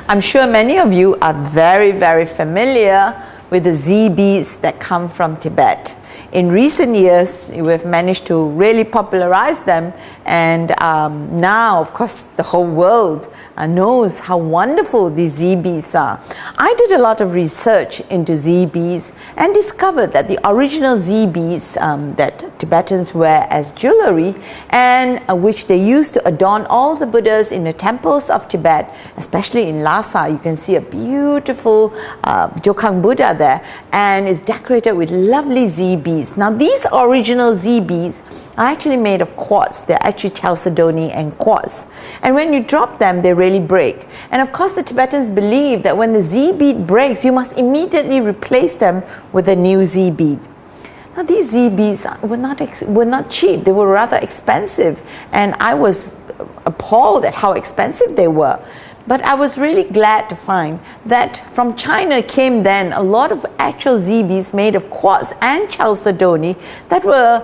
I'm sure many of you are very, very familiar with the Z beads that come from Tibet. In recent years, we've managed to really popularize them, and now, of course, the whole world knows how wonderful these Z beads are. I did a lot of research into Z beads and discovered that the original Z beads that Tibetans wear as jewelry, and which they used to adorn all the Buddhas in the temples of Tibet, especially in Lhasa. You can see a beautiful Jokang Buddha there, and it's decorated with lovely Z beads. Now, these original Z beads are actually made of quartz. They're actually chalcedony and quartz. And when you drop them, they really break. And of course, the Tibetans believe that when the Z bead breaks, you must immediately replace them with a new Z bead. Now, these Z beads were not cheap. They were rather expensive. And I was appalled at how expensive they were. But I was really glad to find that from China came then a lot of actual Z beads made of quartz and chalcedony that were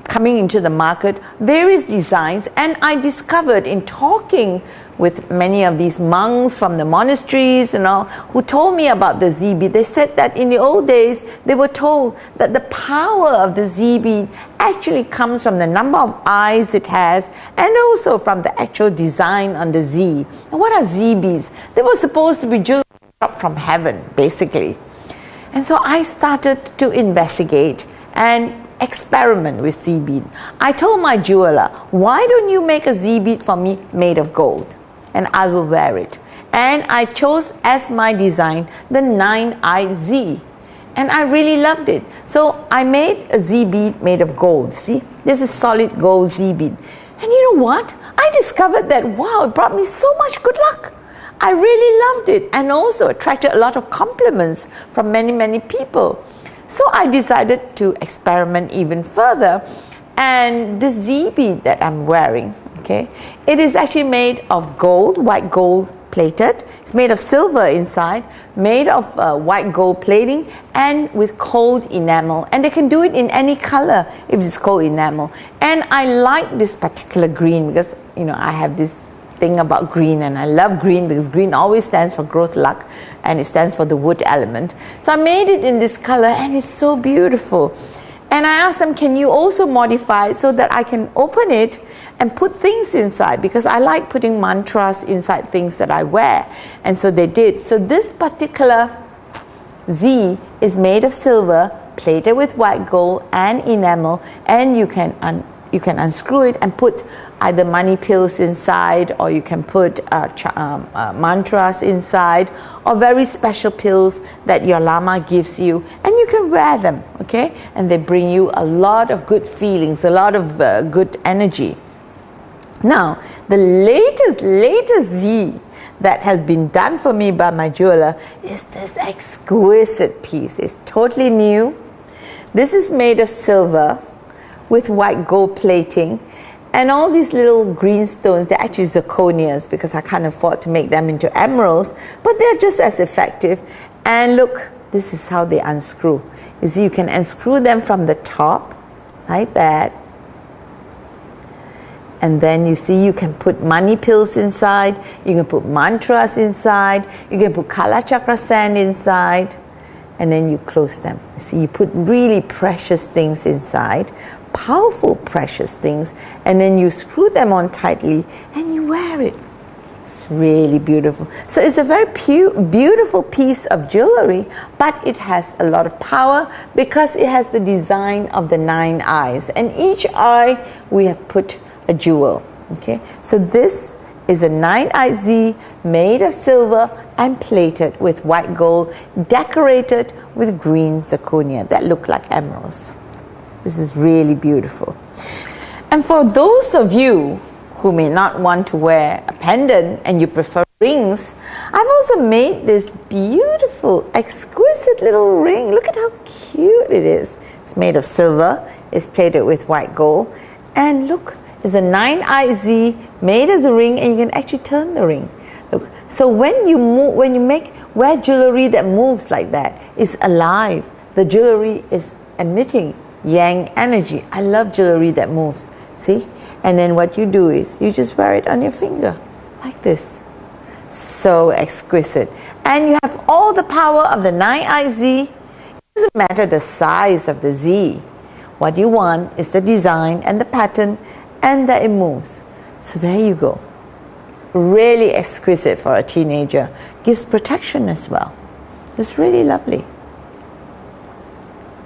coming into the market, various designs, and I discovered in talking with many of these monks from the monasteries and all, who told me about the Z bead. They said that in the old days, they were told that the power of the Z bead actually comes from the number of eyes it has, and also from the actual design on the Z. Now, what are Z beads? They were supposed to be jewelry dropped from heaven, basically. And so I started to investigate and experiment with Z bead. I told my jeweler, why don't you make a Z bead for me made of gold? And I will wear it. And I chose as my design the 9-eye Z. And I really loved it. So I made a Z bead made of gold. See, this is solid gold Z bead. And you know what? I discovered that, wow, it brought me so much good luck. I really loved it, and also attracted a lot of compliments from many, many people. So I decided to experiment even further. And the Z bead that I'm wearing, okay, it is actually made of gold, white gold plated. It's made of silver inside, made of white gold plating, and with cold enamel. And they can do it in any color if it's cold enamel. And I like this particular green because, you know, I have this thing about green, and I love green because green always stands for growth, luck, and it stands for the wood element. So I made it in this color, and it's so beautiful. And I asked them, can you also modify it so that I can open it and put things inside? Because I like putting mantras inside things that I wear. And so they did. So this particular Z is made of silver, plated with white gold and enamel, and you can unscrew it and put either money pills inside, or you can put mantras inside, or very special pills that your Lama gives you, and you can wear them, okay? And they bring you a lot of good feelings, a lot of good energy. Now, the latest Z that has been done for me by my jeweler is this exquisite piece. It's totally new. This is made of silver with white gold plating, and all these little green stones, they're actually zirconias because I can't afford to make them into emeralds, but they're just as effective. And look, this is how they unscrew. You see, you can unscrew them from the top, like that. And then you see, you can put money pills inside, you can put mantras inside, you can put Kala Chakra sand inside, and then you close them. You see, you put really precious things inside, powerful precious things, and then you screw them on tightly and you wear it. It's really beautiful. So it's a very beautiful piece of jewelry, but it has a lot of power because it has the design of the 9 eyes, and each eye we have put a jewel. Okay, so this is a 9-eye Z made of silver and plated with white gold, decorated with green zirconia that look like emeralds. This is really beautiful. And for those of you who may not want to wear a pendant and you prefer rings, I've also made this beautiful, exquisite little ring. Look at how cute it is. It's made of silver, it's plated with white gold, and look, it's a 9-eye Z made as a ring, and you can actually turn the ring. Look, so when you wear jewelry that moves like that, it's alive. The jewelry is emitting yang energy. I love jewelry that moves. See? And then what you do is you just wear it on your finger like this. So exquisite. And you have all the power of the 9i Z. It doesn't matter the size of the Z. What you want is the design and the pattern and that it moves. So there you go. Really exquisite for a teenager. Gives protection as well. It's really lovely.